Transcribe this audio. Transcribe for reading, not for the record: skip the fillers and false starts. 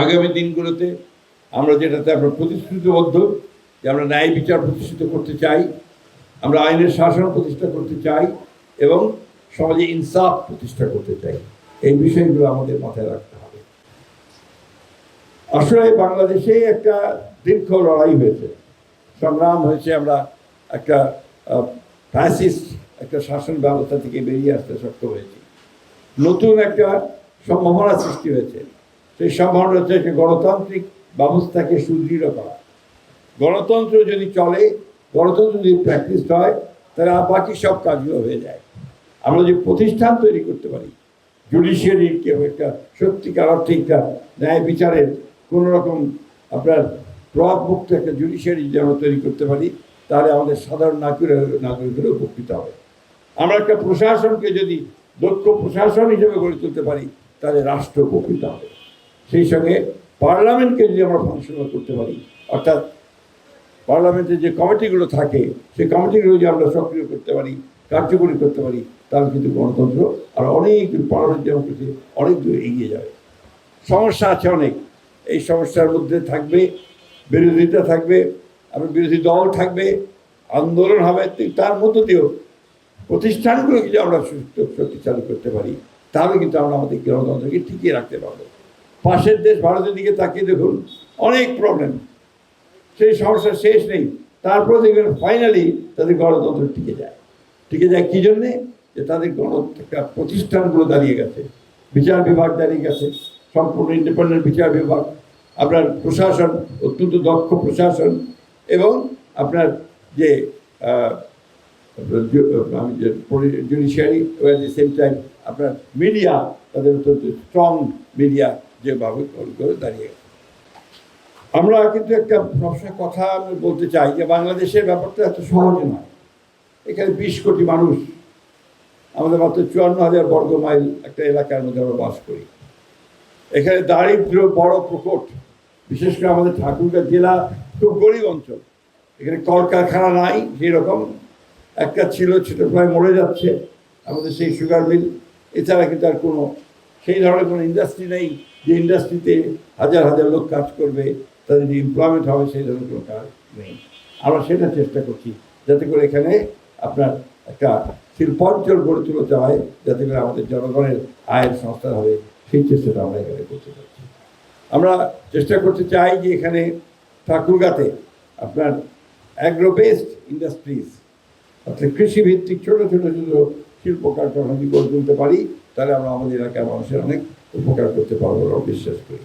আগামী দিনগুলোতে আমরা যেটাতে আমরা প্রতিশ্রুতিবদ্ধ যে আমরা ন্যায় বিচার প্রতিষ্ঠিত করতে চাই, আমরা আইনের শাসন প্রতিষ্ঠা করতে চাই এবং সমাজে ইনসাফ প্রতিষ্ঠা করতে চাই। এই বিষয়গুলো আমাদের মাথায় রাখতে হবে। আসলে বাংলাদেশে একটা দীর্ঘ লড়াই হয়েছে, সংগ্রাম হয়েছে। আমরা একটা ফ্যাসিস্ট একটা শাসন ব্যবস্থা থেকে বেরিয়ে আসতে সক্ষম হয়েছি। নতুন একটা সম্ভাবনা সৃষ্টি হয়েছে। সেই সম্ভাবনা হচ্ছে একটা গণতান্ত্রিক ব্যবস্থাকে সুদৃঢ় করা। গণতন্ত্র যদি চলে, গণতন্ত্র যদি প্র্যাকটিস হয়, তাহলে বাকি সব কাজগুলো হয়ে যায়। আমরা যে প্রতিষ্ঠান তৈরি করতে পারি, জুডিশিয়ারি একটা সত্যিকার অর্থে একটা ন্যায় বিচারের কোনো রকম আপনার প্রভাবমুক্ত একটা জুডিশিয়ারি যদি আমরা তৈরি করতে পারি, তাহলে আমাদের সাধারণ নাগরিকরা উপকৃত হবে। আমরা একটা প্রশাসনকে যদি দক্ষ প্রশাসন হিসেবে গড়ে তুলতে পারি, তাহলে রাষ্ট্র উপকৃত হবে। সেই সঙ্গে পার্লামেন্টকে যদি আমরা ফাংশনাল করতে পারি, অর্থাৎ পার্লামেন্টের যে কমিটিগুলো থাকে, সেই কমিটিগুলো যদি আমরা সক্রিয় করতে পারি, কার্যকরী করতে পারি, তাহলে কিন্তু গণতন্ত্র আর অনেক পার্লামেন্ট ডেমোক্রেসি অনেক দূর এগিয়ে যাবে। সমস্যা আছে অনেক। এই সমস্যার মধ্যে থাকবে বিরোধিতা, থাকবে আবার বিরোধী দল থাকবে, আন্দোলন হবে। তার মধ্য দিয়েও প্রতিষ্ঠানগুলো যদি আমরা শক্তিশালী করতে পারি, তাহলে কিন্তু আমরা আমাদের গণতন্ত্রকে টিকিয়ে রাখতে পারবো। পাশের দেশ ভারতের দিকে তাকিয়ে দেখুন, অনেক প্রবলেম, সেই সমস্যার শেষ নেই। তারপরে দেখবেন ফাইনালি তাদের গণতন্ত্র টিকে যায়। টিকে যায় কী জন্যে? যে তাদের প্রতিষ্ঠানগুলো দাঁড়িয়ে গেছে, বিচার বিভাগ দাঁড়িয়ে গেছে, সম্পূর্ণ ইন্ডিপেন্ডেন্ট বিচার বিভাগ, আপনার প্রশাসন অত্যন্ত দক্ষ প্রশাসন, এবং আপনার যে judiciary, at the same time আপনার মিডিয়া, তাদের অত্যন্ত স্ট্রং মিডিয়া যেভাবে করে দাঁড়িয়ে গেছে। আমরা কিন্তু একটা সবসময় কথা আমি বলতে চাই যে বাংলাদেশের ব্যাপারটা এত সহজ নয়। এখানে 20 কোটি মানুষ, আমাদের মাত্র 54,000 বর্গ মাইল একটা এলাকার মধ্যে আমরা বাস করি। এখানে দারিদ্র বড় প্রকট। বিশেষ করে আমাদের ঠাকুরগাঁ জেলা খুব গরিব অঞ্চল। এখানে কলকারখানা নাই, যেরকম একটা ছিল সেটা প্রায় মরে যাচ্ছে, আমাদের সেই সুগার মিল। এছাড়া কিন্তু আর কোনো সেই ধরনের কোনো ইন্ডাস্ট্রি নেই যে ইন্ডাস্ট্রিতে হাজার হাজার লোক কাজ করবে, তাদের যে এমপ্লয়মেন্ট হবে সেই ধরনের কোনো কাজ নেই। আমরা সেটা চেষ্টা করছি যাতে করে এখানে আপনার একটা শিল্পাঞ্চল গড়ে তুলতে হয়, যাতে করে আমাদের জনগণের আয়ের সংস্থান হবে। সেই চেষ্টাটা আমরা এখানে করতে চাচ্ছি। আমরা চেষ্টা করতে চাই যে এখানে ঠাকুরগাঁতে আপনার অ্যাগ্রো বেসড ইন্ডাস্ট্রিজ, অর্থাৎ কৃষিভিত্তিক ছোটো ছোটো ছোটো শিল্প কারখানা যদি গড়ে তুলতে পারি, তাহলে আমরা আমাদের এলাকার মানুষের অনেক উপকার করতে পারবো, আমরা বিশ্বাস করি।